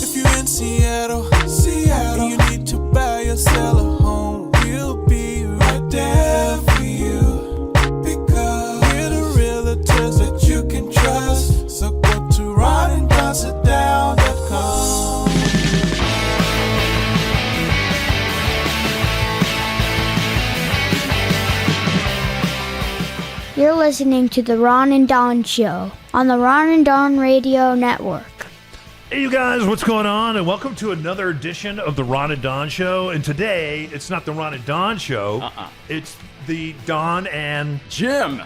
If you're in Seattle, and you need to buy or sell a home, we'll be right there for you. Because we're the realtors that you can trust. So go to ronanddonsitdown.com. You're listening to The Ron and Don Show on the Ron and Don Radio Network. Hey, you guys, what's going on? And welcome to another edition of the Ron and Don Show. And today, it's not the Ron and Don Show. It's the Don and Jim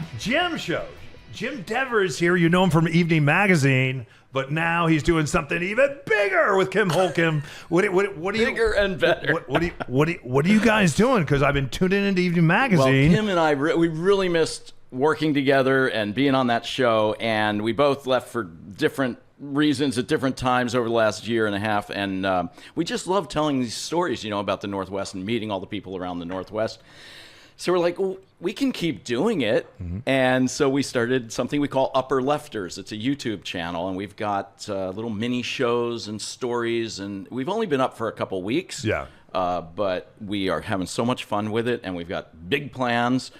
Show. Jim Devers here. You know him from Evening Magazine, but now he's doing something even bigger with Kim Holcomb. What do you, bigger and better. What are you guys doing? Because I've been tuning into Evening Magazine. Well, Kim and I, we really missed working together and being on that show, and we both left for different reasons at different times over the last year and a half, and we just love telling these stories, about the Northwest and meeting all the people around the Northwest. So we're like, well, we can keep doing it. And so we started something we call Upper Lefters. It's a YouTube channel, and we've got little mini shows and stories, and we've only been up for a couple weeks. Yeah. But we are having so much fun with it, and we've got big plans.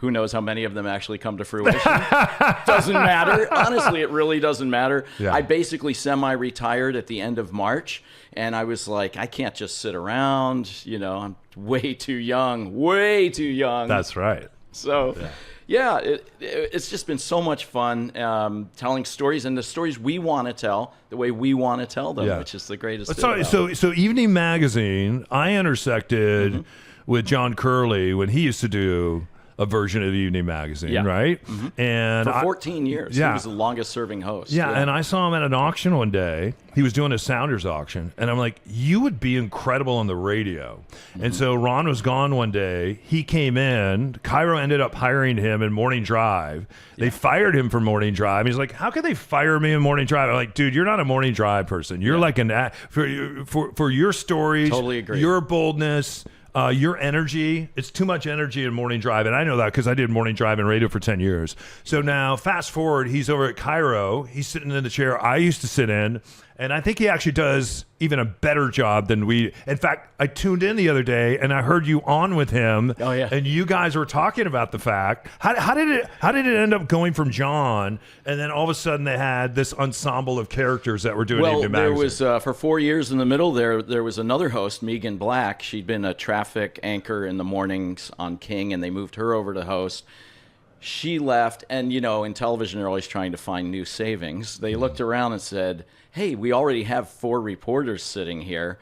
Who knows how many of them actually come to fruition? Doesn't matter. Honestly, it really doesn't matter. Yeah. I basically semi-retired at the end of March, and I was like, I can't just sit around. I'm way too young. That's right. So, yeah, it's just been so much fun telling stories, and the stories we want to tell the way we want to tell them, which is the greatest thing. So Evening Magazine, I intersected with John Curley when he used to do a version of the Evening Magazine, right? And for 14 years, he was the longest serving host. And I saw him at an auction one day. He was doing a Sounders auction, and I'm like, you would be incredible on the radio. And so Ron was gone one day. He came in. Cairo ended up hiring him in Morning Drive. They fired him for Morning Drive. He's like, how could they fire me in Morning Drive? I'm like, dude, you're not a Morning Drive person. You're like for your stories, totally agree. Your boldness, your energy, it's too much energy in Morning Drive. And I know that because I did Morning Drive and radio for 10 years. So now fast forward, he's over at Cairo. He's sitting in the chair I used to sit in. And I think he actually does even a better job than we. In fact, I tuned in the other day and I heard you on with him. Oh, yeah. And you guys were talking about the fact. How did it end up going from John, and then all of a sudden they had this ensemble of characters that were doing Evening Magazine? There was for 4 years in the middle there was another host, Megan Black. She'd been a traffic anchor in the mornings on King, and they moved her over to host. She left, and in television they're always trying to find new savings. They looked around and said, hey, we already have 4 reporters sitting here,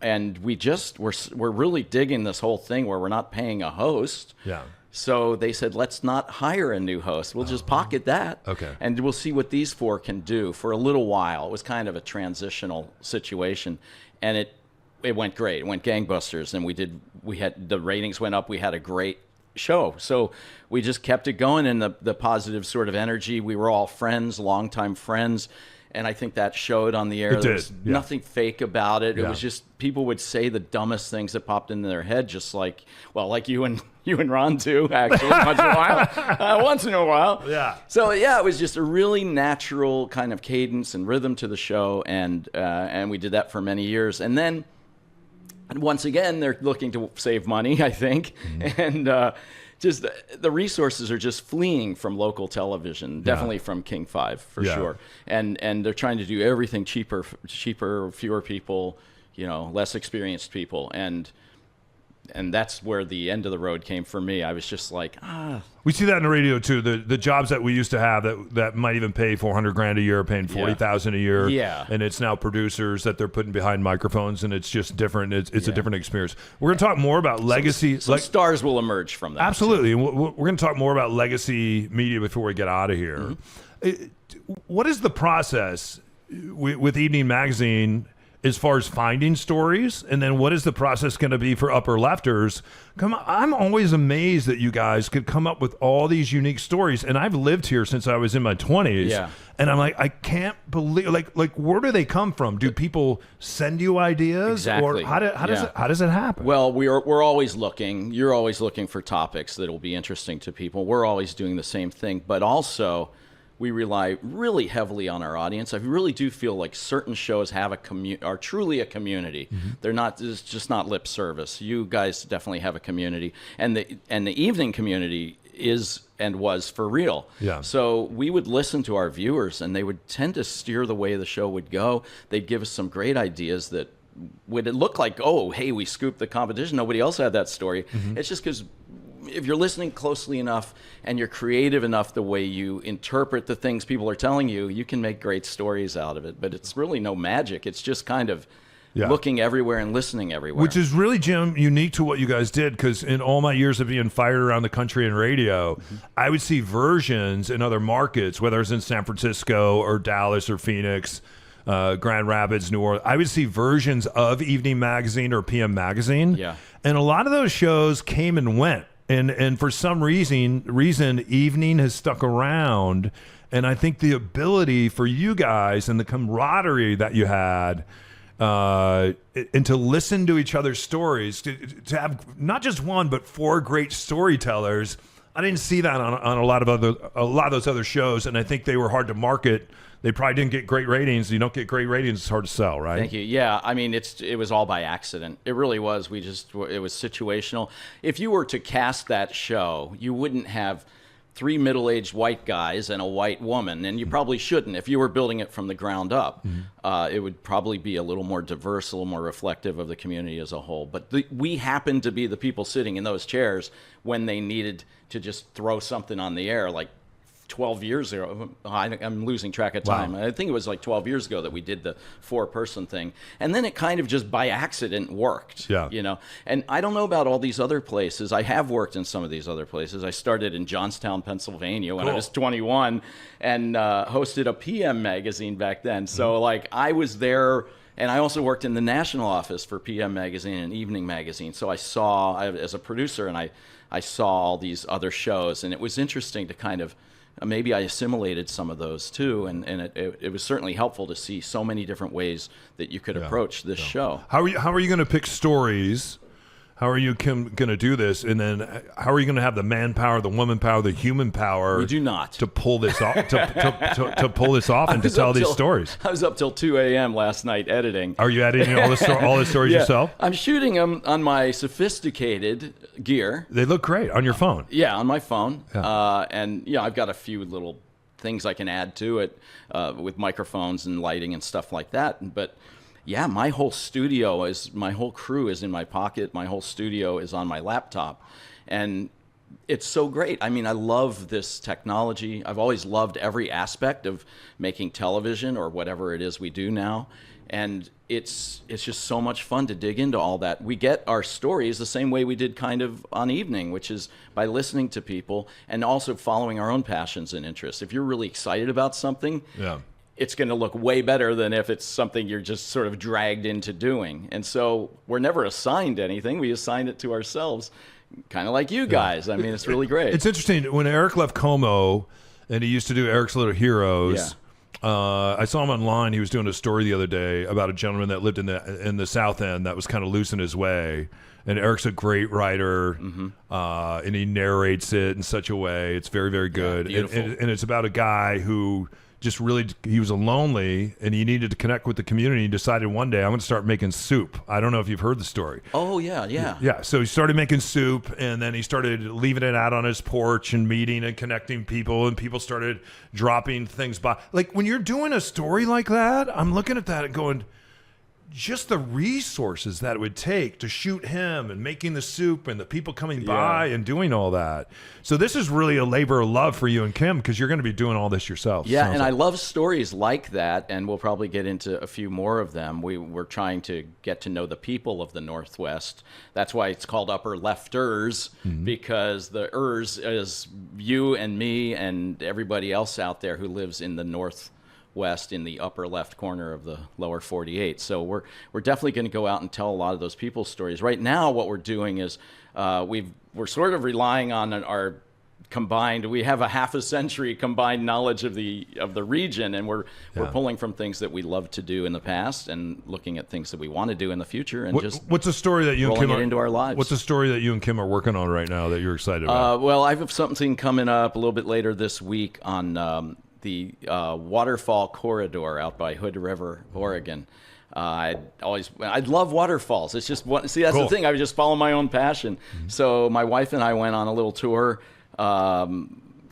and we're really digging this whole thing where we're not paying a host. Yeah. So they said, let's not hire a new host. We'll just pocket that. Okay. And we'll see what these 4 can do for a little while. It was kind of a transitional situation, and it went great. It went gangbusters, and we had the ratings went up. We had a great show. So we just kept it going, and the positive sort of energy. We were all friends, longtime friends. And I think that showed on the air. It there did, was nothing fake about it. Yeah. It was just people would say the dumbest things that popped into their head, just like you and Ron too, actually, once in a while. Yeah. So it was just a really natural kind of cadence and rhythm to the show, and we did that for many years. And then once again, they're looking to save money, I think, and. Just the resources are just fleeing from local television, definitely from King 5 for sure. And they're trying to do everything cheaper, fewer people, less experienced people. And that's where the end of the road came for me. I was just like, We see that in the radio too. The jobs that we used to have that might even pay $400,000 a year, paying $40,000 a year. Yeah. And it's now producers that they're putting behind microphones, and it's just different. It's a different experience. We're going to talk more about legacy. Some stars will emerge from that. Absolutely. And we're going to talk more about legacy media before we get out of here. What is the process with Evening Magazine as far as finding stories, and then what is the process going to be for Upper Lefters? I'm always amazed that you guys could come up with all these unique stories, and I've lived here since I was in my 20s, and I'm like, I can't believe, like where do they come from? Do people send you ideas, exactly. or how does it happen? Well, we're always looking. You're always looking for topics that will be interesting to people. We're always doing the same thing, but also we rely really heavily on our audience. I really do feel like certain shows have are truly a community. They're not, it's just not lip service. You guys definitely have a community, and the evening community is and was for real. Yeah. So we would listen to our viewers, and they would tend to steer the way the show would go. They'd give us some great ideas that would look like, oh, hey, we scooped the competition. Nobody else had that story. It's just because if you're listening closely enough and you're creative enough the way you interpret the things people are telling you, you can make great stories out of it. But it's really no magic. It's just kind of looking everywhere and listening everywhere. Which is really, Jim, unique to what you guys did, because in all my years of being fired around the country in radio, I would see versions in other markets, whether it's in San Francisco or Dallas or Phoenix, Grand Rapids, New Orleans. I would see versions of Evening Magazine or PM Magazine. Yeah. And a lot of those shows came and went. And for some reason, Evening has stuck around. And I think the ability for you guys and the camaraderie that you had, and to listen to each other's stories, to have not just one but four great storytellers. I didn't see that on a lot of those other shows, and I think they were hard to market. They probably didn't get great ratings. You don't get great ratings, it's hard to sell, right? Thank you. Yeah, I mean, it was all by accident. It really was. It was situational. If you were to cast that show, you wouldn't have three middle-aged white guys and a white woman, and you probably shouldn't. If you were building it from the ground up, it would probably be a little more diverse, a little more reflective of the community as a whole. But we happened to be the people sitting in those chairs when they needed to just throw something on the air, like 12 years ago. I'm losing track of time. Wow. I think it was like 12 years ago that we did the 4-person thing. And then it kind of just by accident worked. Yeah. You know, and I don't know about all these other places. I have worked in some of these other places. I started in Johnstown, Pennsylvania when I was 21 and hosted a PM magazine back then. So like I was there, and I also worked in the national office for PM magazine and Evening magazine. So I saw, as a producer, and I saw all these other shows, and it was interesting to kind of, maybe I assimilated some of those too, and it was certainly helpful to see so many different ways that you could approach this show. How are you going to pick stories? How are you, Kim, going to do this? And then how are you going to have the manpower, the woman power, the human power? We do not. To pull this off, to pull this off and to tell these stories. I was up till 2 a.m. last night editing. Are you editing all the stories yourself? I'm shooting them on my sophisticated gear. They look great on your phone. Yeah, on my phone. Yeah. And I've got a few little things I can add to it with microphones and lighting and stuff like that. But yeah, my whole crew is in my pocket. My whole studio is on my laptop. And it's so great. I mean, I love this technology. I've always loved every aspect of making television or whatever it is we do now. And it's just so much fun to dig into all that. We get our stories the same way we did kind of on Evening, which is by listening to people and also following our own passions and interests. If you're really excited about something, it's going to look way better than if it's something you're just sort of dragged into doing. And so we're never assigned anything. We assign it to ourselves, kind of like you guys. I mean, it's really great. It's interesting. When Eric left Como and he used to do Eric's Little Heroes, I saw him online. He was doing a story the other day about a gentleman that lived in the South End that was kind of losing his way. And Eric's a great writer, and he narrates it in such a way. It's very, very good. Yeah, beautiful. And it's about a guy who just really, he was lonely and he needed to connect with the community. He decided one day, I'm going to start making soup. I don't know if you've heard the story. Oh, yeah. Yeah, so he started making soup, and then he started leaving it out on his porch and meeting and connecting people, and people started dropping things by. Like, when you're doing a story like that, I'm looking at that and going, just the resources that it would take to shoot him and making the soup and the people coming by and doing all that. So this is really a labor of love for you and Kim, because you're going to be doing all this yourself. Yeah, and I love stories like that, and we'll probably get into a few more of them. We're trying to get to know the people of the Northwest. That's why it's called Upper Lefters, because the ers is you and me and everybody else out there who lives in the Northwest, in the upper left corner of the lower 48. So we're definitely going to go out and tell a lot of those people's stories. Right now, what we're doing is we're sort of relying on our combined. We have a half a century combined knowledge of the region, and we're pulling from things that we loved to do in the past and looking at things that we want to do in the future, and what's a story that you and Kim it into our lives. What's a story that you and Kim are working on right now that you're excited about? Well, I have something coming up a little bit later this week on waterfall corridor out by Hood River, Oregon. I love waterfalls. It's just that's the thing. I was just following my own passion. So my wife and I went on a little tour,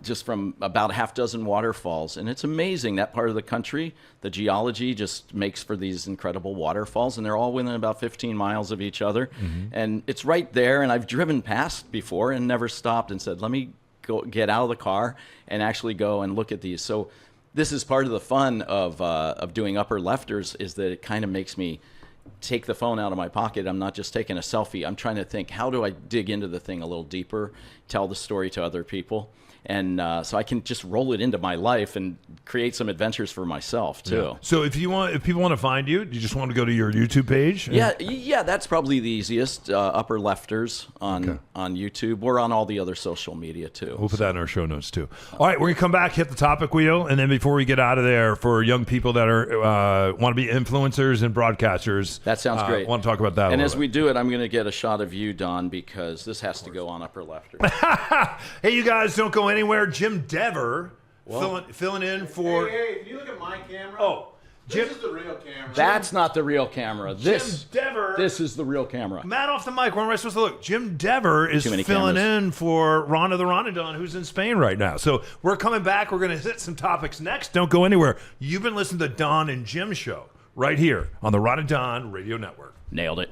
just from about a half dozen waterfalls, and it's amazing that part of the country. The geology just makes for these incredible waterfalls, and they're all within about 15 miles of each other, and it's right there. And I've driven past before and never stopped and said, "Let me go get out of the car and actually go and look at these." So this is part of the fun of doing Upper Lefters, is that it kind of makes me take the phone out of my pocket. I'm not just taking a selfie. I'm trying to think, how do I dig into the thing a little deeper, tell the story to other people? And so I can just roll it into my life and create some adventures for myself too. Yeah. So if people want to find you, you just want to go to your YouTube page? Yeah, that's probably the easiest. Upper Lefters on YouTube, or on all the other social media too. We'll put that in our show notes too. All right, we're gonna come back, hit the topic wheel, and then before we get out of there, for young people that are want to be influencers and broadcasters, that sounds great. I want to talk about that. And as we do it, I'm going to get a shot of you, Don, because this has to go on Upper Lefters. Hey, you guys, don't go anywhere. Jim Dever filling in for. Hey, can you look at my camera? Oh, Jim, this is the real camera. That's not the real camera. Jim Dever. This is the real camera. Matt off the mic. Where am I supposed to look? Jim Dever is filling in for Rhonda the Ron and Don, who's in Spain right now. So we're coming back. We're going to hit some topics next. Don't go anywhere. You've been listening to the Don and Jim show right here on the Ron and Don Radio Network. Nailed it.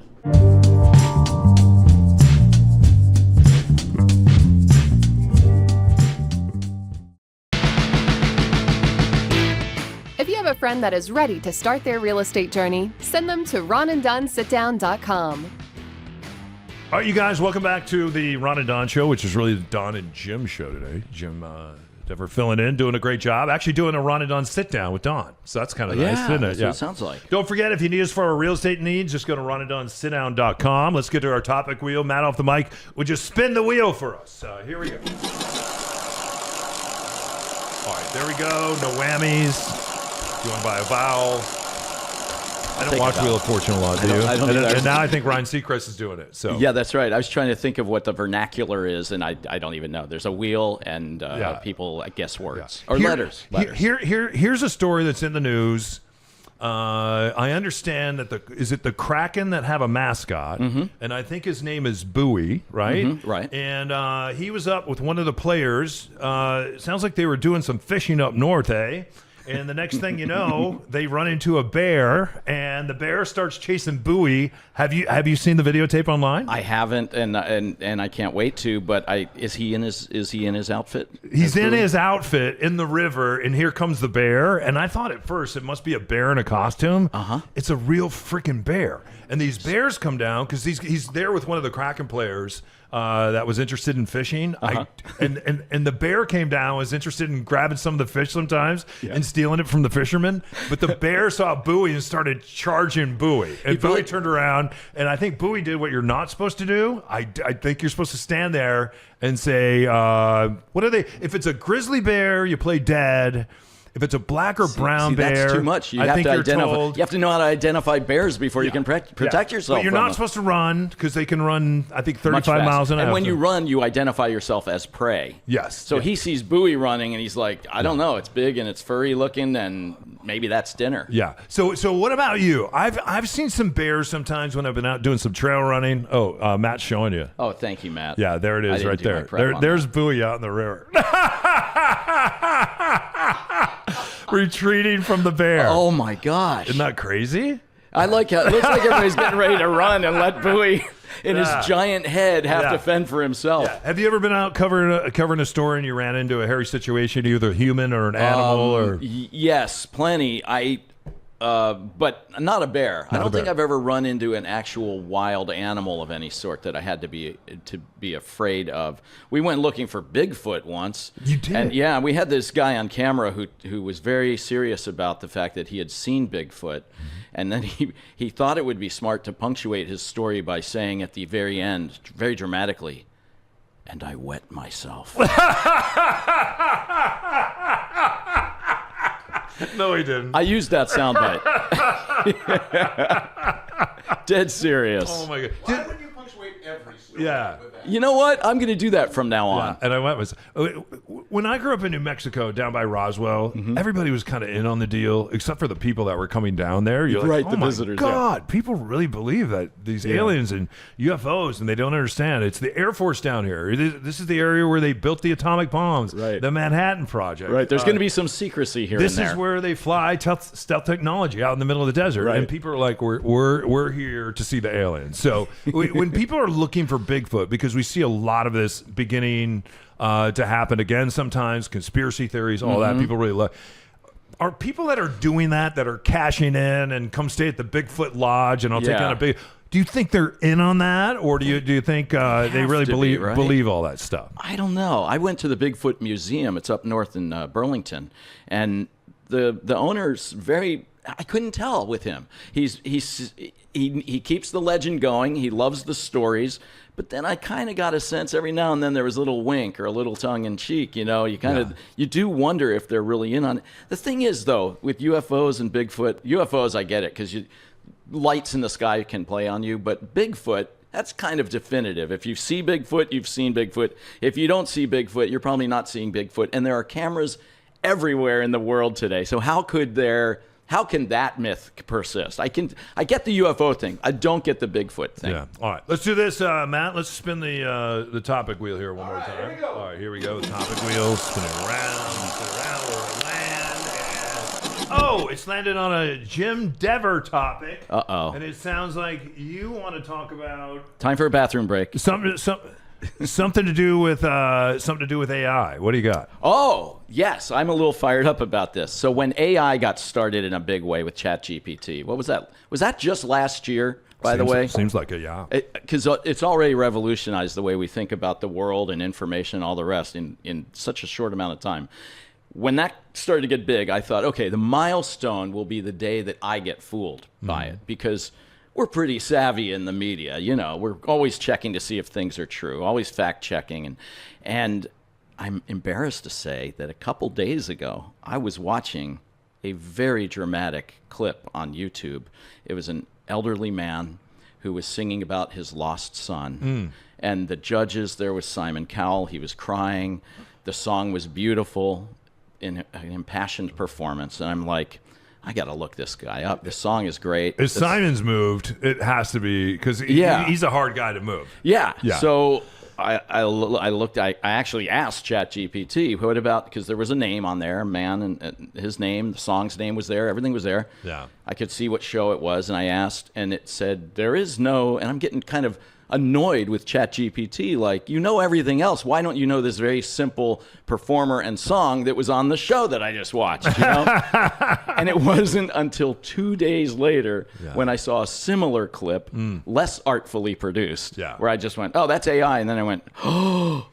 If you have a friend that is ready to start their real estate journey, send them to ronanddonsitdown.com. All right, you guys, welcome back to the Ron and Don show, which is really the Don and Jim show today. Jim Dever filling in, doing a great job. Actually doing a Ron and Don sit down with Don. So that's kind of nice, isn't it? That's what it sounds like. Don't forget, if you need us for our real estate needs, just go to ronanddonsitdown.com. Let's get to our topic wheel. Matt off the mic, would you spin the wheel for us? Here we go. All right, there we go. No whammies. You want to buy a vowel? I don't watch Wheel of Fortune a lot, do you? I don't either. And now I think Ryan Seacrest is doing it. So yeah, that's right. I was trying to think of what the vernacular is, and I don't even know. There's a wheel, and people guess words or letters. Here's a story that's in the news. I understand that is it the Kraken that have a mascot, and I think his name is Bowie, right? Right. And he was up with one of the players. It sounds like they were doing some fishing up north, eh? And the next thing you know, they run into a bear, and the bear starts chasing Bowie. Have you seen the videotape online? I haven't, and I can't wait to. But is he in his outfit? He's in his outfit in the river, and here comes the bear. And I thought at first it must be a bear in a costume. It's a real freaking bear. And these bears come down because he's there with one of the Kraken players. That was interested in fishing. And the bear came down, was interested in grabbing some of the fish sometimes and stealing it from the fishermen. But the bear saw Bowie and started charging Bowie. And Bowie turned around, and I think Bowie did what you're not supposed to do. I think you're supposed to stand there and say, what are they? If it's a grizzly bear, you play dead. If it's a black or brown bear, that's too much. You have to identify. You have to know how to identify bears before you can protect yourself. But you're not supposed to run because they can run, I think, 35 miles an hour. And when you run, you identify yourself as prey. Yes. So he sees Bowie running, and he's like, I don't know. It's big and it's furry looking, and maybe that's dinner. Yeah. So what about you? I've seen some bears sometimes when I've been out doing some trail running. Oh, Matt's showing you. Oh, thank you, Matt. Yeah, there it is, right there. There's Bowie out in the river. Retreating from the bear. Oh my gosh. Isn't that crazy? I like how it looks like everybody's getting ready to run and let Bowie in his giant head have to fend for himself. Yeah. Have you ever been out covering a store and you ran into a hairy situation, either a human or an animal? Or yes, plenty. But not a bear. I don't think I've ever run into an actual wild animal of any sort that I had to be afraid of. We went looking for Bigfoot once. You did? And yeah, we had this guy on camera who was very serious about the fact that he had seen Bigfoot. And then he thought it would be smart to punctuate his story by saying at the very end, very dramatically, "And I wet myself." No, he didn't. I used that soundbite. Dead serious. Oh my God. Why would you punctuate every story Yeah. with that. You know what? I'm going to do that from now on. And I went with when I grew up in New Mexico, down by Roswell. Mm-hmm. Everybody was kind of in on the deal, except for the people that were coming down there. You're Right, like, the oh my visitors, yeah. God, people really believe that these aliens and UFOs, and they don't understand. It's the Air Force down here. This is the area where they built the atomic bombs, Right. the Manhattan Project. Right. There's going to be some secrecy here This and there. is where they fly stealth technology out in the middle of the desert, Right. and people are like, "We're here to see the aliens." So when people are looking for Bigfoot, because we see a lot of this beginning to happen again, sometimes conspiracy theories, all that people really love. Are people that are doing that are cashing in and come stay at the Bigfoot Lodge and I'll take Yeah. on a big? Do you think they're in on that, or do you think they have really to be, believe right? all that stuff? I don't know. I went to the Bigfoot Museum. It's up north in Burlington, and the owner's very. I couldn't tell with him. He keeps the legend going. He loves the stories, but then I kind of got a sense every now and then there was a little wink or a little tongue in cheek. You know, you do wonder if they're really in on it. The thing is, though, with UFOs and Bigfoot, UFOs I get it because lights in the sky can play on you, but Bigfoot. That's kind of definitive. If you see Bigfoot, you've seen Bigfoot. If you don't see Bigfoot, you're probably not seeing Bigfoot. And there are cameras everywhere in the world today. So how can that myth persist? I get the UFO thing. I don't get the Bigfoot thing. Yeah. All right. Let's do this, Matt. Let's spin the topic wheel here one more time. Here we go. All right. Here we go. The topic wheel. Spin it around. Where it land. Oh, it's landed on a Jim Dever topic. Uh-oh. And it sounds like you want to talk about Time for a bathroom break. something to do with AI. What do you got? Oh, yes. I'm a little fired up about this. So when AI got started in a big way with ChatGPT, what was that? Was that just last year, by the way? Seems like a yeah. Because it's already revolutionized the way we think about the world and information and all the rest in such a short amount of time. When that started to get big, I thought, okay, the milestone will be the day that I get fooled by it, because we're pretty savvy in the media. You know, we're always checking to see if things are true, always fact checking. And I'm embarrassed to say that a couple days ago, I was watching a very dramatic clip on YouTube. It was an elderly man who was singing about his lost son. And the judges, there was Simon Cowell. He was crying. The song was beautiful, in an impassioned performance. And I'm like, I got to look this guy up. This song is great. If Simon's moved, it has to be because Yeah. he's a hard guy to move. Yeah. Yeah. So I looked. I actually asked ChatGPT, what about, because there was a name on there, a man, and his name, the song's name was there, everything was there. Yeah. I could see what show it was, and I asked, and it said there is no. And I'm getting kind of annoyed with ChatGPT. Like, you know everything else. Why don't you know this very simple performer and song that was on the show that I just watched? You know. And it wasn't until 2 days later when I saw a similar clip, less artfully produced, where I just went, "Oh, that's AI," and then I went, "Oh,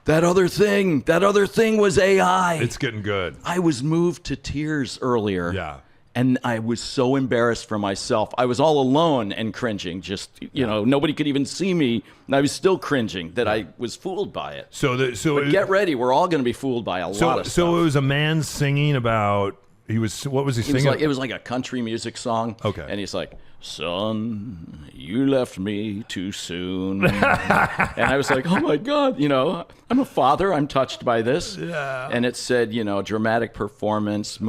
that other thing was AI." It's getting good. I was moved to tears earlier. Yeah. And I was so embarrassed for myself. I was all alone and cringing. Just, nobody could even see me. And I was still cringing that I was fooled by it. But Get ready. We're all going to be fooled by a lot of stuff. So it was a man singing about. What was he singing? It was like a country music song. Okay. And he's like, "Son, you left me too soon." And I was like, oh my God, I'm a father. I'm touched by this. Yeah. And it said, dramatic performance,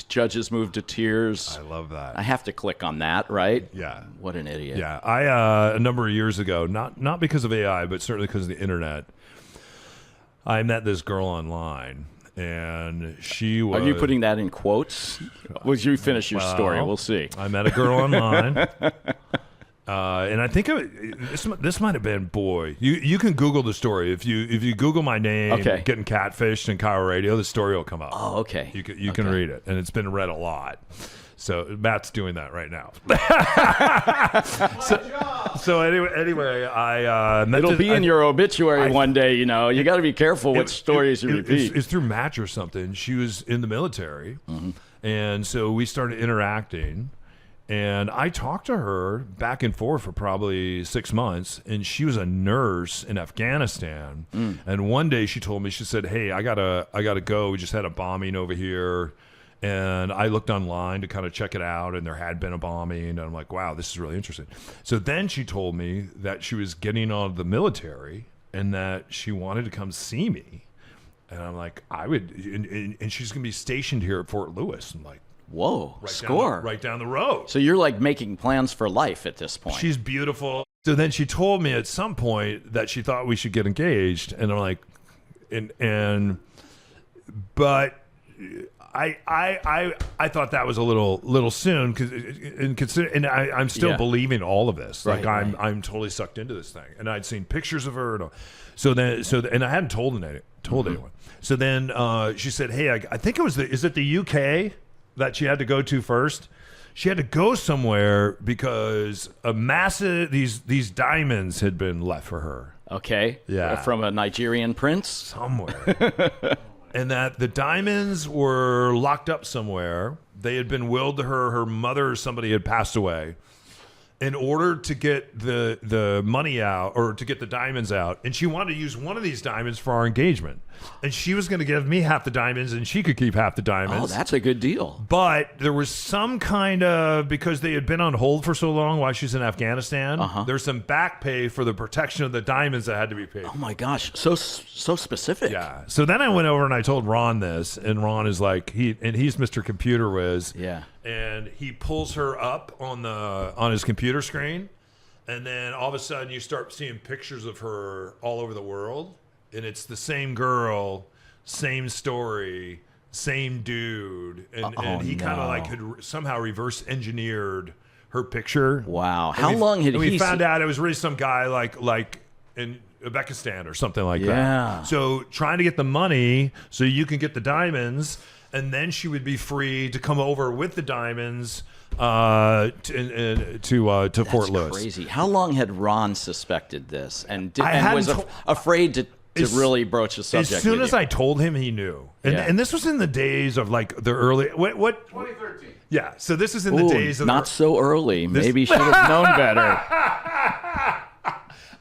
judges moved to tears. I love that. I have to click on that, right? Yeah. What an idiot. Yeah, I a number of years ago, not because of AI, but certainly because of the internet, I met this girl online, and she was. Are you putting that in quotes? Would you finish your story? We'll see. I met a girl online, and I think this might have been boy. You can Google the story if you Google my name, Okay. getting catfished in Cairo Radio, the story will come up. Oh, okay. You can read it, and it's been read a lot. So Matt's doing that right now. So anyway, I met It'll be in your obituary one day. You got to be careful what stories you repeat. It's through Match or something. She was in the military, and so we started interacting. And I talked to her back and forth for probably 6 months, and she was a nurse in Afghanistan. And one day she told me, she said, "Hey, I gotta go. We just had a bombing over here." And I looked online to kind of check it out, and there had been a bombing, and I'm like, wow, this is really interesting. So then she told me that she was getting out of the military and that she wanted to come see me. And I'm like, I would, and she's going to be stationed here at Fort Lewis. I'm like, Whoa, right score. right down the road. So you're like making plans for life at this point. She's beautiful. So then she told me at some point that she thought we should get engaged, and I'm like, but I thought that was a little soon and I'm still believing all of this. Like I'm totally sucked into this thing, and I'd seen pictures of her, and I hadn't told anyone. So then she said, "Hey, I think it was is it the UK that she had to go to first?" She had to go somewhere because a massive these diamonds had been left for her. Okay. Yeah. From a Nigerian prince? Somewhere. And that the diamonds were locked up somewhere. They had been willed to her. Her mother or somebody had passed away. In order to get the money out, or to get the diamonds out, and she wanted to use one of these diamonds for our engagement, and she was going to give me half the diamonds, and she could keep half the diamonds. Oh, that's a good deal. But there was some kind of, because they had been on hold for so long while she's in Afghanistan, there's some back pay for the protection of the diamonds that had to be paid. Oh my gosh, so specific. Yeah. So then I went over and I told Ron this, and Ron is like, he's Mr. Computer Whiz. Yeah. And he pulls her up on his computer screen, and then all of a sudden you start seeing pictures of her all over the world, and it's the same girl, same story, same dude, and he kind of like had somehow reverse engineered her picture. Wow. How long had we found out it was really some guy like in Uzbekistan or something like Yeah. that. So trying to get the money so you can get the diamonds, and then she would be free to come over with the diamonds to Fort Lewis. Crazy. How long had Ron suspected this and I was hadn't afraid to really broach the subject? As soon with as you? I told him, he knew. And this was in the days of like the early what 2013. Yeah. So this is in Ooh, the days of not so early. Maybe should have known better.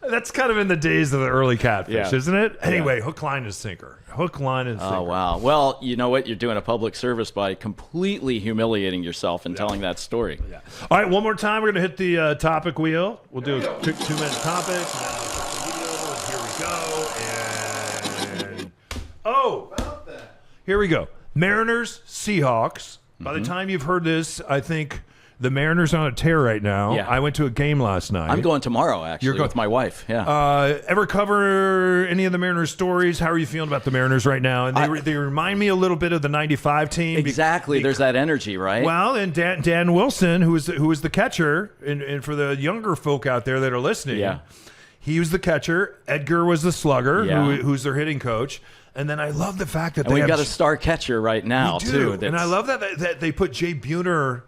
That's kind of in the days of the early catfish, Yeah. isn't it? Anyway, hook, line, and sinker. Hook, line, and sinker. Oh, wow. Well, you know what? You're doing a public service by completely humiliating yourself and telling that story. Yeah. All right, one more time. We're going to hit the topic wheel. We'll do a 2-minute topic. Here we go. And here we go. Mariners, Seahawks. By the time you've heard this, I think the Mariners are on a tear right now. Yeah. I went to a game last night. I'm going tomorrow, actually, You're going- with my wife. Yeah. Ever cover any of the Mariners stories? How are you feeling about the Mariners right now? And they remind me a little bit of the '95 team. Exactly. There's that energy, right? Well, and Dan Wilson, who was the catcher, and for the younger folk out there that are listening, Yeah. he was the catcher. Edgar was the slugger, Yeah. who's their hitting coach. And then I love the fact that and they we've have got a star catcher right now, we do. too. And I love that they put Jay Buhner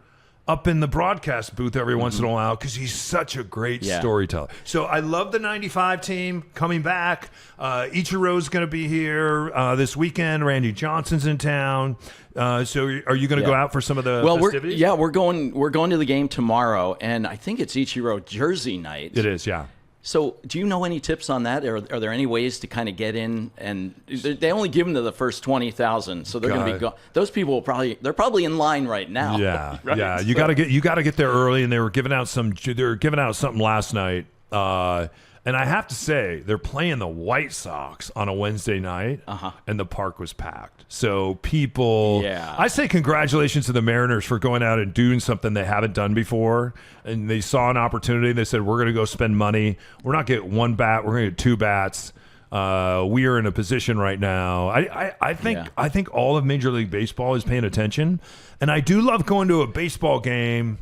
up in the broadcast booth every once in a while because he's such a great storyteller. So I love the '95 team coming back. Ichiro's going to be here this weekend. Randy Johnson's in town. So are you going to go out for some of the festivities? we're going to the game tomorrow, and I think it's Ichiro jersey night. It is, yeah. So, do you know any tips on that? Are there any ways to kind of get in? And they only give them to the first 20,000, so they're going to be those people they're probably in line right now. Yeah, right? yeah. You got to get there early, and they were giving out something last night. And I have to say, they're playing the White Sox on a Wednesday night, and the park was packed. So people, I say congratulations to the Mariners for going out and doing something they haven't done before. And they saw an opportunity. They said, we're going to go spend money. We're not getting one bat. We're going to get two bats. We are in a position right now. I think all of Major League Baseball is paying attention. And I do love going to a baseball game,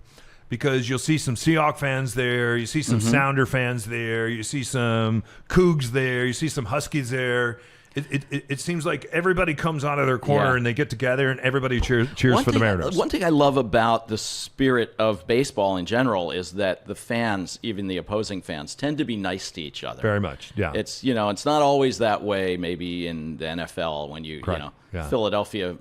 because you'll see some Seahawks fans there, you see some Sounder fans there, you see some Cougs there, you see some Huskies there. It seems like everybody comes out of their corner and they get together and everybody cheers for the Mariners. One thing I love about the spirit of baseball in general is that the fans, even the opposing fans, tend to be nice to each other. Very much, yeah. It's it's not always that way. Maybe in the NFL when Philadelphia,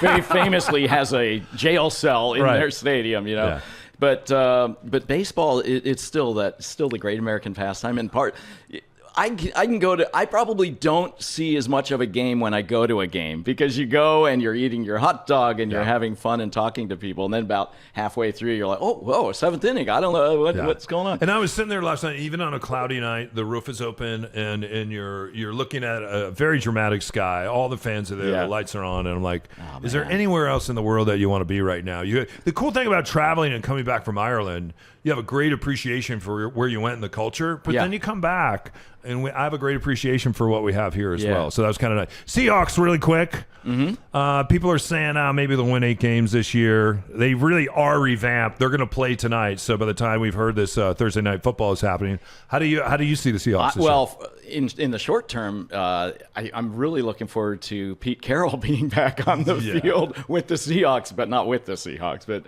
very famously has a jail cell in their stadium, Yeah. But baseball, it's still the great American pastime. In part, I can go to. I probably don't see as much of a game when I go to a game, because you go and you're eating your hot dog and you're having fun and talking to people, and then about halfway through you're like, oh, whoa, seventh inning. I don't know what's going on. And I was sitting there last night, even on a cloudy night, the roof is open, and you're looking at a very dramatic sky. All the fans are there, the lights are on, and I'm like, is there anywhere else in the world that you want to be right now? The cool thing about traveling and coming back from Ireland, you have a great appreciation for where you went in the culture, but then you come back, and I have a great appreciation for what we have here as well. So that was kind of nice. Seahawks, really quick. People are saying maybe they'll win 8 games this year. They really are revamped. They're going to play tonight. So by the time we've heard this, Thursday night football is happening. How do you see the Seahawks this year? In the short term, I'm really looking forward to Pete Carroll being back on the field with the Seahawks, but not with the Seahawks. But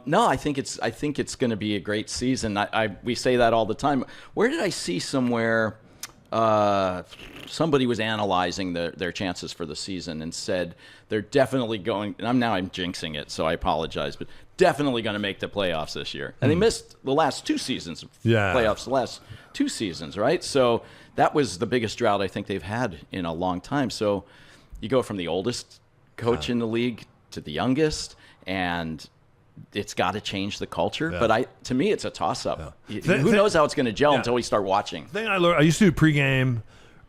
no, I think it's going to be a great season. We say that all the time. Where did I see somewhere? Somebody was analyzing their chances for the season and said they're definitely going. And I'm jinxing it, so I apologize, but definitely going to make the playoffs this year. And they missed the last 2 seasons, playoffs the last 2 seasons, right? So that was the biggest drought I think they've had in a long time. So you go from the oldest coach in the league to the youngest, and it's got to change the culture. But to me, it's a toss-up. Who knows how it's going to gel until we start watching. The thing I learned, I used to do pregame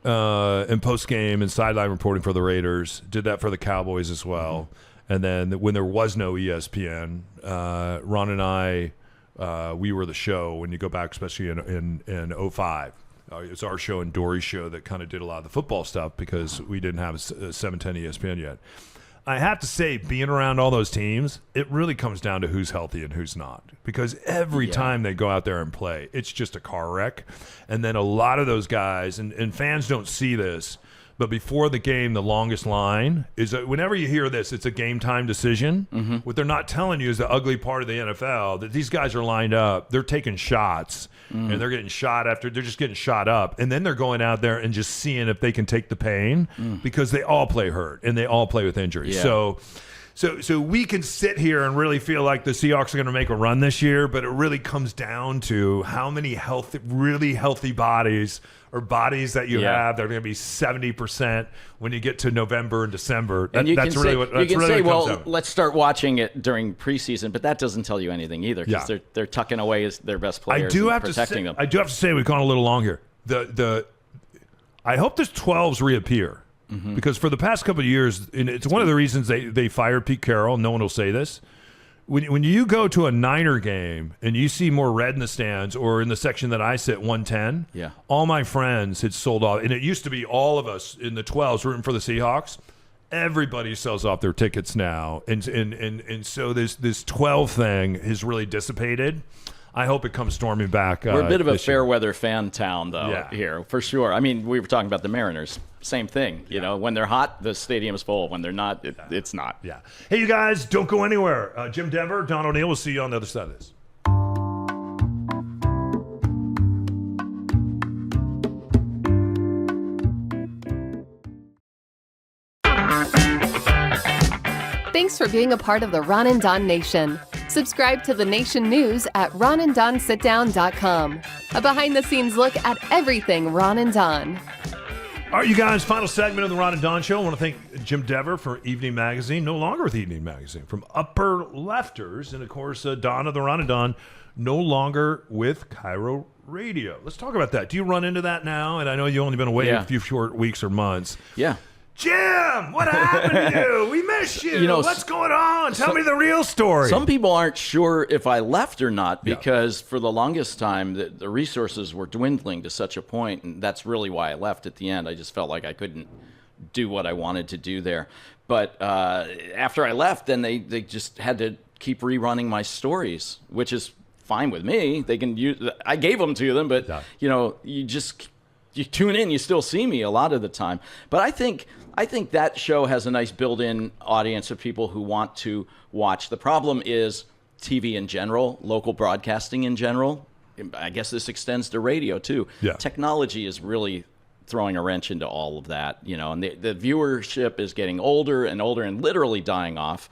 and postgame and sideline reporting for the Raiders. Did that for the Cowboys as well. And then when there was no ESPN, Ron and I, we were the show. When you go back, especially in 05. It's our show and Dory's show that kind of did a lot of the football stuff, because we didn't have a 710 ESPN yet. I have to say, being around all those teams, it really comes down to who's healthy and who's not. Because every time they go out there and play, it's just a car wreck. And then a lot of those guys, and fans don't see this, but before the game, the longest line is whenever you hear this, it's a game time decision. What they're not telling you is the ugly part of the NFL, that these guys are lined up, they're taking shots, and they're getting shot after, they're just getting shot up. And then they're going out there and just seeing if they can take the pain, because they all play hurt and they all play with injuries. So we can sit here and really feel like the Seahawks are going to make a run this year, but it really comes down to how many really healthy bodies, or bodies that you have that are going to be 70% when you get to November and December. That's really what it comes down. Let's start watching it during preseason, but that doesn't tell you anything either, because they're tucking away their best players and protecting them. I do have to say we've gone a little long here. I hope this 12s reappear. Because for the past couple of years, and it's one of the reasons they fired Pete Carroll. No one will say this. When you go to a Niner game and you see more red in the stands, or in the section that I sit, 110, all my friends had sold off. And it used to be all of us in the 12s rooting for the Seahawks. Everybody sells off their tickets now. And so this 12 thing has really dissipated. I hope it comes storming back. We're a bit of a fair weather fan town, though, here, for sure. I mean, we were talking about the Mariners. Same thing. You know, when they're hot, the stadium's full. When they're not, it's not. Hey, you guys, don't go anywhere. Jim Dever, Don O'Neill, we'll see you on the other side of this. Thanks for being a part of the Ron and Don Nation. Subscribe to the Nation News at ronanddonsitdown.com. A behind-the-scenes look at everything Ron and Don. All right, you guys, final segment of the Ron and Don Show. I want to thank Jim Dever for Evening Magazine, no longer with Evening Magazine, from Upper Lefters, and, of course, Don of the Ron and Don, no longer with Cairo Radio. Let's talk about that. Do you run into that now? And I know you've only been away a few short weeks or months. Yeah. Jim, what happened to you? We miss you. What's going on? Tell me the real story. Some people aren't sure if I left or not, because for the longest time, the resources were dwindling to such a point, and that's really why I left at the end. I just felt like I couldn't do what I wanted to do there. But after I left, then they just had to keep rerunning my stories, which is fine with me. They can use. I gave them to them, but you tune in, you still see me a lot of the time. But I think that show has a nice built-in audience of people who want to watch. The problem is TV in general, local broadcasting in general. I guess this extends to radio too. Technology is really throwing a wrench into all of that, and the viewership is getting older and older and literally dying off.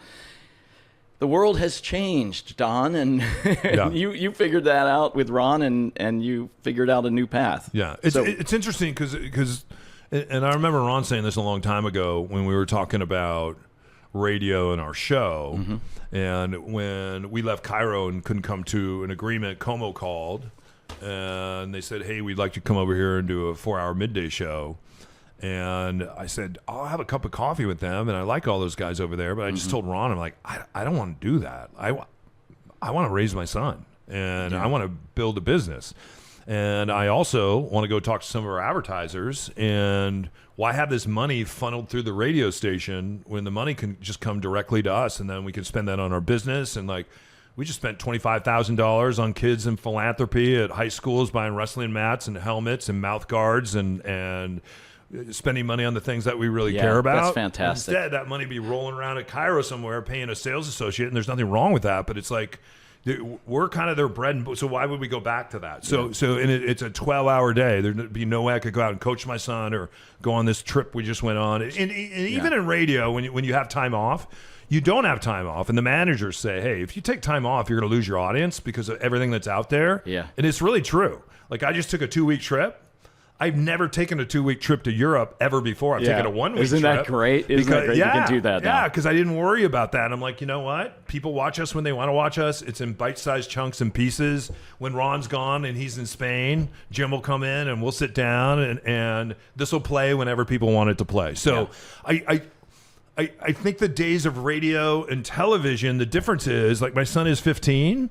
the world has changed, Don, and Yeah. you figured that out with Ron, and you figured out a new path. Yeah, it's interesting because, and I remember Ron saying this a long time ago when we were talking about radio in our show, and when we left Cairo and couldn't come to an agreement, Como called, and they said, "Hey, we'd like to come over here and do a 4-hour midday show." And I said, I'll have a cup of coffee with them, and I like all those guys over there. But I just told Ron, I'm like, I don't want to do that. I want to raise my son, and I want to build a business. And I also want to go talk to some of our advertisers. And why have this money funneled through the radio station when the money can just come directly to us, and then we can spend that on our business? And like, we just spent $25,000 on kids in philanthropy at high schools, buying wrestling mats and helmets and mouth guards and spending money on the things that we really care about. That's fantastic. Instead, that money be rolling around at Cairo somewhere, paying a sales associate, and there's nothing wrong with that. But it's like, we're kind of their bread and so why would we go back to that? So and it's a 12-hour day. There'd be no way I could go out and coach my son or go on this trip we just went on. And even in radio, when you have time off, you don't have time off. And the managers say, hey, if you take time off, you're going to lose your audience because of everything that's out there. Yeah. And it's really true. Like, I just took a 2-week trip. I've never taken a 2-week trip to Europe ever before. I've taken a 1-week trip. Isn't that great? Isn't that great? You can do that now. Yeah, because I didn't worry about that. I'm like, you know what? People watch us when they want to watch us. It's in bite-sized chunks and pieces. When Ron's gone and he's in Spain, Jim will come in and we'll sit down and this will play whenever people want it to play. So I think the days of radio and television, the difference is, like, my son is 15.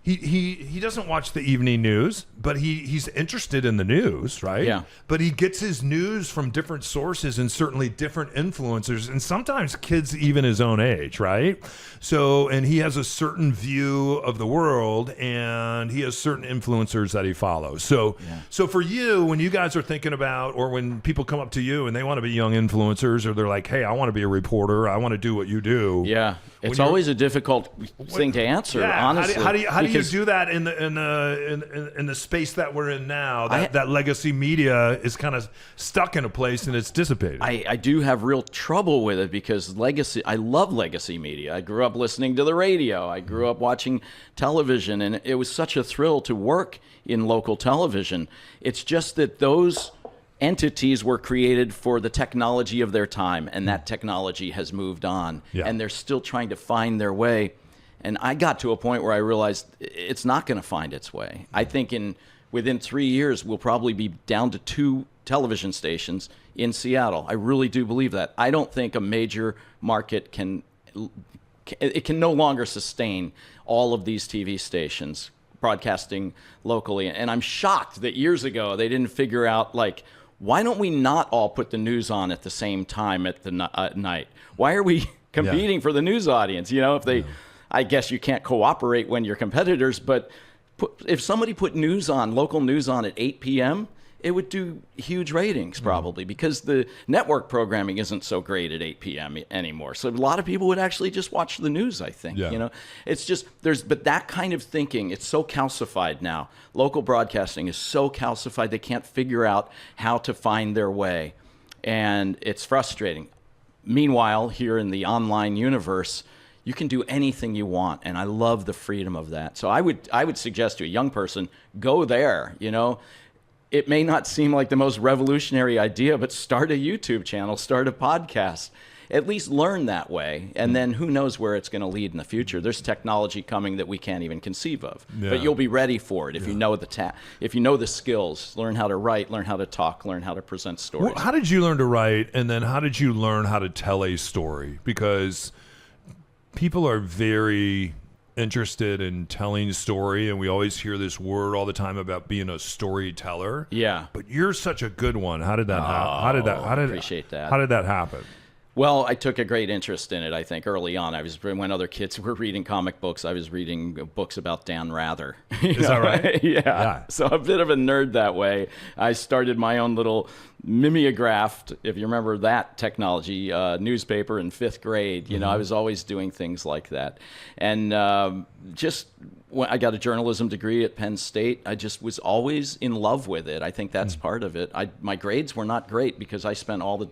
He doesn't watch the evening news, but he's interested in the news, right? Yeah. But he gets his news from different sources and certainly different influencers, and sometimes kids even his own age, right? So, and he has a certain view of the world, and he has certain influencers that he follows. So, so for you, when you guys are thinking about, or when people come up to you and they want to be young influencers, or they're like, hey, I want to be a reporter, I want to do what you do. Yeah. It's always a difficult thing to answer, honestly. How do you do that in the space that we're in now? That legacy media is kind of stuck in a place and it's dissipated. I do have real trouble with it because I love legacy media. I grew up listening to the radio. I grew up watching television, and it was such a thrill to work in local television. It's just that those entities were created for the technology of their time, and that technology has moved on, and they're still trying to find their way. And I got to a point where I realized it's not going to find its way. I think within 3 years, we'll probably be down to 2 television stations in Seattle. I really do believe that. I don't think a major market can no longer sustain all of these TV stations broadcasting locally. And I'm shocked that years ago they didn't figure out, like, why don't we not all put the news on at the same time at the night? Why are we competing for the news audience? You know, I guess you can't cooperate when you're competitors, but if somebody put local news on at 8 p.m., it would do huge ratings probably because the network programming isn't so great at 8 p.m. anymore. So a lot of people would actually just watch the news, I think. You know, it's just but that kind of thinking, it's so calcified now. Local broadcasting is so calcified, they can't figure out how to find their way. And it's frustrating. Meanwhile, here in the online universe, you can do anything you want, and I love the freedom of that. So I would suggest to a young person, go there, you know. It may not seem like the most revolutionary idea, but start a YouTube channel, start a podcast. At least learn that way, and then who knows where it's going to lead in the future. There's technology coming that we can't even conceive of, but you'll be ready for it if you know if you know the skills. Learn how to write, learn how to talk, learn how to present stories. Well, how did you learn to write, and then how did you learn how to tell a story? Because people are very interested in telling a story, and we always hear this word all the time about being a storyteller. Yeah. But you're such a good one. How did that happen? Appreciate that. How did that happen? Well, I took a great interest in it, I think, early on. When other kids were reading comic books, I was reading books about Dan Rather. Is that right? Yeah. So a bit of a nerd that way. I started my own little mimeograph, if you remember that technology, newspaper in 5th grade. You know, I was always doing things like that. And just when I got a journalism degree at Penn State, I just was always in love with it. I think that's part of it. My grades were not great because I spent all the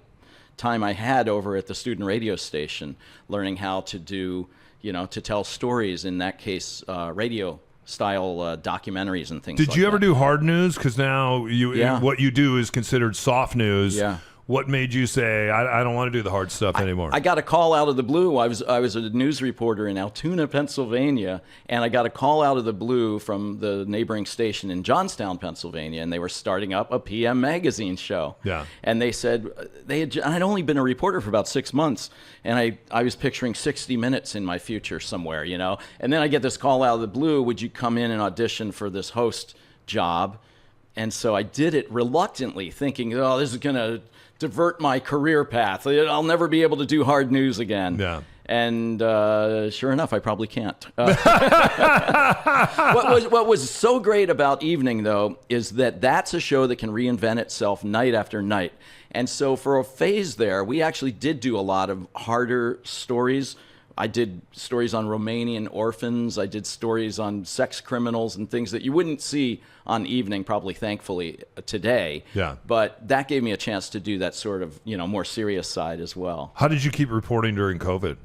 time I had over at the student radio station learning how to do, to tell stories, in that case, radio style documentaries and things. Did you ever do hard news? Because now what you do is considered soft news. Yeah. What made you say, I don't want to do the hard stuff anymore? I got a call out of the blue. I was a news reporter in Altoona, Pennsylvania, and I got a call out of the blue from the neighboring station in Johnstown, Pennsylvania, and they were starting up a PM magazine show. Yeah. And they said I'd only been a reporter for about 6 months, and I was picturing 60 Minutes in my future somewhere, And then I get this call out of the blue, would you come in and audition for this host job? And so I did it reluctantly, thinking, oh, this is going to divert my career path. I'll never be able to do hard news again. Yeah. And sure enough, I probably can't. What was so great about Evening, though, is that that's a show that can reinvent itself night after night. And so for a phase there, we actually did do a lot of harder stories. I did stories on Romanian orphans. I did stories on sex criminals and things that you wouldn't see on Evening, probably, thankfully, today. Yeah. But that gave me a chance to do that sort of, more serious side as well. How did you keep reporting during COVID?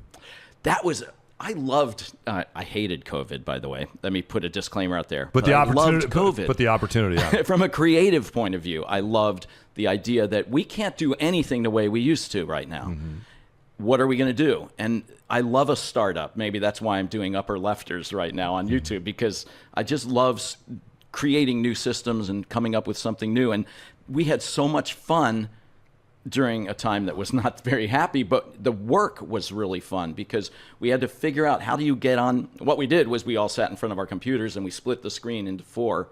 I hated COVID, by the way. Let me put a disclaimer out there. But the I opportunity, loved COVID. But the opportunity, yeah. From a creative point of view, I loved the idea that we can't do anything the way we used to right now. Mm-hmm. What are we going to do? And I love a startup. Maybe that's why I'm doing Upper Lefters right now on YouTube, because I just love creating new systems and coming up with something new. And we had so much fun during a time that was not very happy, but the work was really fun because we had to figure out how do you get on. What we did was we all sat in front of our computers and we split the screen into 4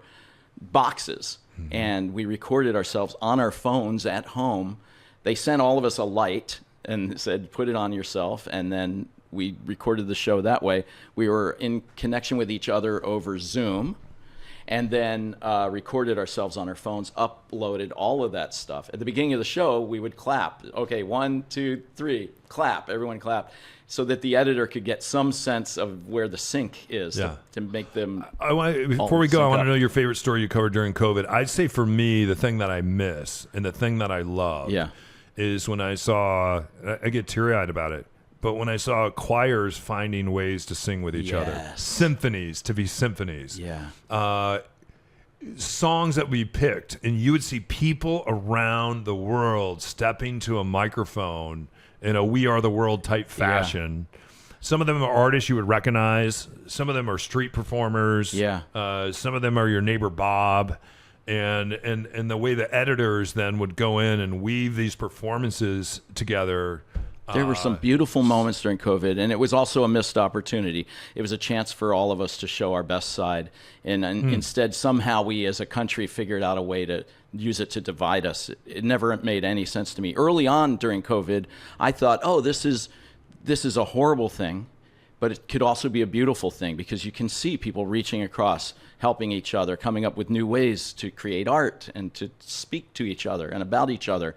boxes. Mm-hmm. And we recorded ourselves on our phones at home. They sent all of us a light and said, put it on yourself. And then we recorded the show that way. We were in connection with each other over Zoom, and then recorded ourselves on our phones, uploaded all of that stuff. At the beginning of the show, we would clap. Okay, 1, 2, 3, clap. Everyone clap. So that the editor could get some sense of where the sync is to make them. Before we go, I want to know your favorite story you covered during COVID. I'd say for me, the thing that I miss and the thing that I love is when I saw, I get teary-eyed about it, but when I saw choirs finding ways to sing with each other, symphonies to be symphonies, songs that we picked, and you would see people around the world stepping to a microphone in a We Are the World type fashion. Some of them are artists you would recognize. Some of them are street performers. Some of them are your neighbor Bob. And the way the editors then would go in and weave these performances together. There were some beautiful moments during COVID, and it was also a missed opportunity. It was a chance for all of us to show our best side. And instead, somehow we as a country figured out a way to use it to divide us. It never made any sense to me. Early on during COVID, I thought, oh, this is a horrible thing, but it could also be a beautiful thing because you can see people reaching across, helping each other, coming up with new ways to create art and to speak to each other and about each other.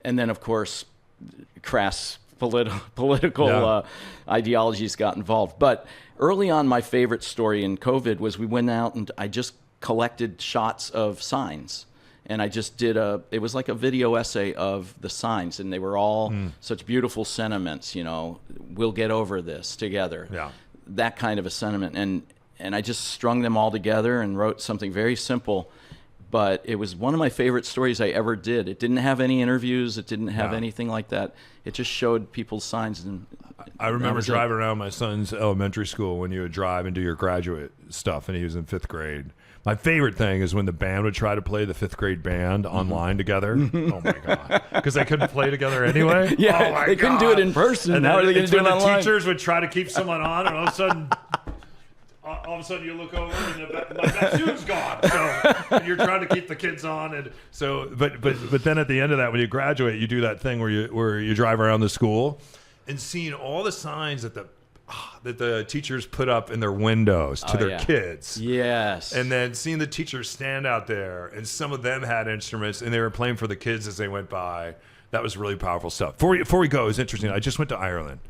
And then, of course, crass political ideologies got involved. But early on, my favorite story in COVID was we went out and I just collected shots of signs. And I just did it was like a video essay of the signs, and they were all such beautiful sentiments, we'll get over this together. That kind of a sentiment. And I just strung them all together and wrote something very simple. But it was one of my favorite stories I ever did. It didn't have any interviews. It didn't have anything like that. It just showed people's signs. And I remember driving around my son's elementary school when you would drive and do your graduate stuff, and he was in 5th grade. My favorite thing is when the band would try to play the 5th grade band online together. Oh, my God. Because they couldn't play together anyway? They couldn't do it in person. And how are they going to do it online? The teachers would try to keep someone on, and all of a sudden you look over and my bassoon's gone. So you're trying to keep the kids on, and so but then at the end of that, when you graduate, you do that thing where you drive around the school and seeing all the signs that the teachers put up in their windows to their kids. Yes. And then seeing the teachers stand out there, and some of them had instruments and they were playing for the kids as they went by. That was really powerful stuff. Before we go, it's interesting. I just went to Ireland.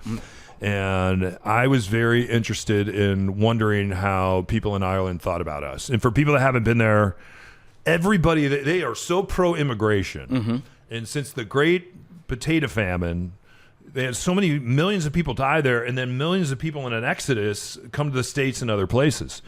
And I was very interested in wondering how people in Ireland thought about us. And for people that haven't been there, everybody, they are so pro-immigration. And since the great potato famine, they had so many millions of people die there, and then millions of people in an exodus come to the States and other places.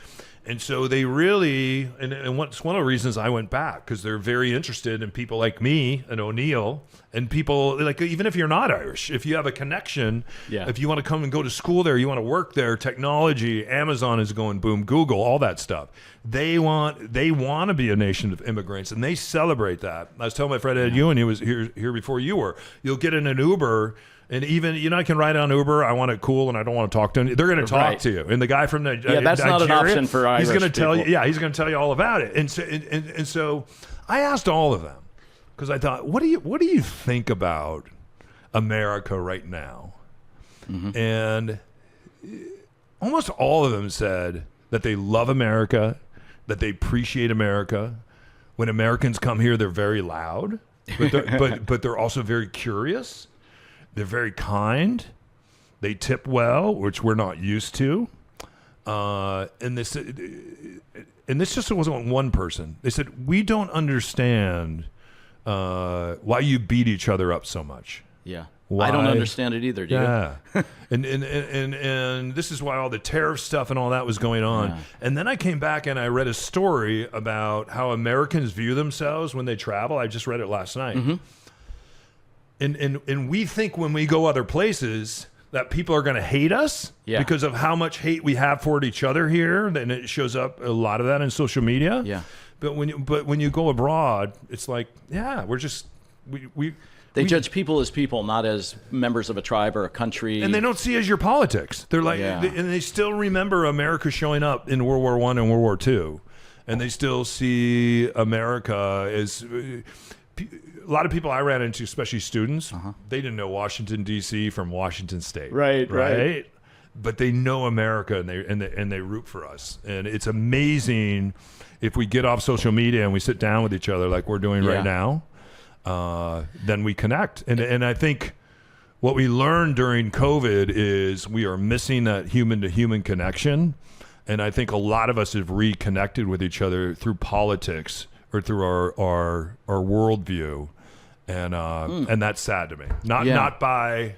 And so they really, and it's one of the reasons I went back, because they're very interested in people like me and O'Neill, and people like, even if you're not Irish, if you have a connection, if you want to come and go to school there, you want to work there, technology, Amazon is going boom, Google, all that stuff. They want to be a nation of immigrants, and they celebrate that. I was telling my friend Ed Ewan, he was here before you were. You'll get in an Uber. And even, I can ride on Uber. I want it cool, and I don't want to talk to him. They're going to talk to you. And the guy from Nigeria, that's not an option for Irish he's going to tell you. people. Yeah, he's going to tell you all about it. And so I asked all of them, because I thought, what do you think about America right now? Mm-hmm. And almost all of them said that they love America, that they appreciate America. When Americans come here, they're very loud, but they're also very curious. They're very kind. They tip well, which we're not used to. And this just wasn't one person. They said, we don't understand why you beat each other up so much. Yeah. Why? I don't understand it either, do you? Yeah. and this is why all the tariff stuff and all that was going on. Yeah. And then I came back and I read a story about how Americans view themselves when they travel. I just read it last night. Mm-hmm. And we think when we go other places that people are going to hate us because of how much hate we have for each other here. And it shows up a lot of that in social media. Yeah. But when you go abroad, it's like, we're just They judge people as people, not as members of a tribe or a country. And they don't see as your politics. They're like, and they still remember America showing up in World War I and World War II. And they still see America as... A lot of people I ran into, especially students, they didn't know Washington, D.C. from Washington State. Right. But they know America, and they root for us. And it's amazing if we get off social media and we sit down with each other like we're doing right now, then we connect. And I think what we learned during COVID is we are missing that human-to-human connection. And I think a lot of us have reconnected with each other through politics or through our worldview, and that's sad to me. Not by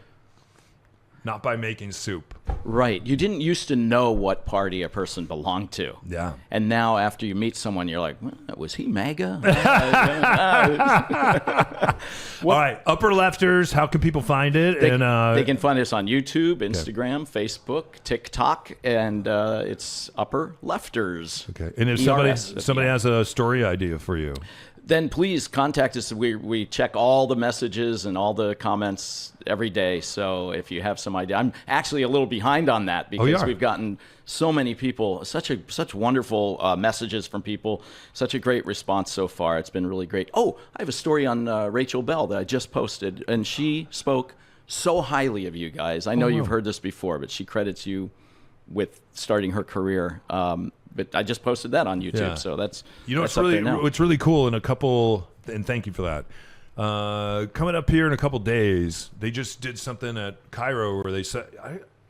making soup. Right. You didn't used to know what party a person belonged to. Yeah. And now after you meet someone, you're like, was he MAGA? All right. Upper Lefters, how can people find it? They can find us on YouTube, Instagram, Facebook, TikTok, and it's Upper Lefters. Okay. And if somebody has a story idea for you, then please contact us. We check all the messages and all the comments every day. So if you have some idea, I'm actually a little behind on that because we've gotten so many people, such wonderful messages from people, such a great response so far. It's been really great. Oh, I have a story on Rachel Bell that I just posted, and she spoke so highly of you guys. I know you've heard this before, but she credits you with starting her career. But I just posted that on YouTube, so that's what's really cool. And thank you for that. Coming up here in a couple days, they just did something at Cairo where they said,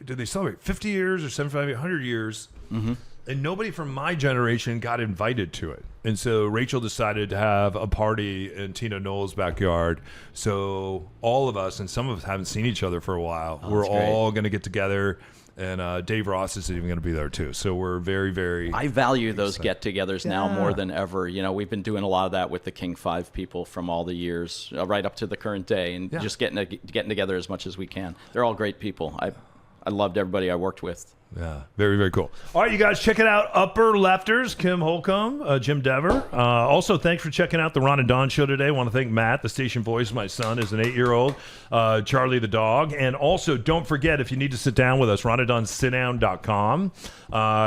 did they celebrate 50 years or 75, 100 years? Mm-hmm. And nobody from my generation got invited to it. And so Rachel decided to have a party in Tina Knowles' backyard. So all of us, and some of us haven't seen each other for a while, we're all going to get together. And Dave Ross is even going to be there too. So we're very, very... I value those get-togethers now more than ever. You know, we've been doing a lot of that with the King 5 people from all the years, right up to the current day, and just getting together as much as we can. They're all great people. I loved everybody I worked with. Yeah, very, very cool. All right, you guys, check it out. Upper Lefters, Kim Holcomb, Jim Dever. Also, thanks for checking out the Ron and Don show today. I want to thank Matt, the station voice. My son is an 8-year-old. Charlie the dog. And also, don't forget, if you need to sit down with us, ronandonsitdown.com.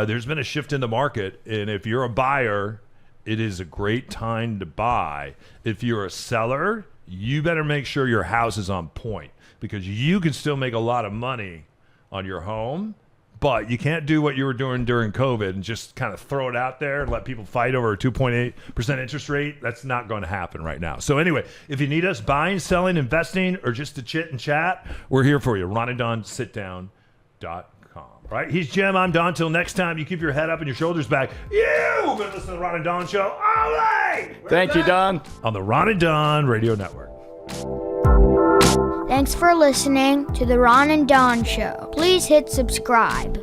There's been a shift in the market, and if you're a buyer, it is a great time to buy. If you're a seller, you better make sure your house is on point, because you can still make a lot of money on your home. But you can't do what you were doing during COVID and just kind of throw it out there and let people fight over a 2.8% interest rate. That's not going to happen right now. So anyway, if you need us buying, selling, investing, or just to chit and chat, we're here for you. RonandDonSitDown.com. All right, he's Jim. I'm Don. Till next time, you keep your head up and your shoulders back. You've been listening to the Ron and Don Show all day. Thank you, Don. On the Ron and Don Radio Network. Thanks for listening to The Ron and Don Show. Please hit subscribe.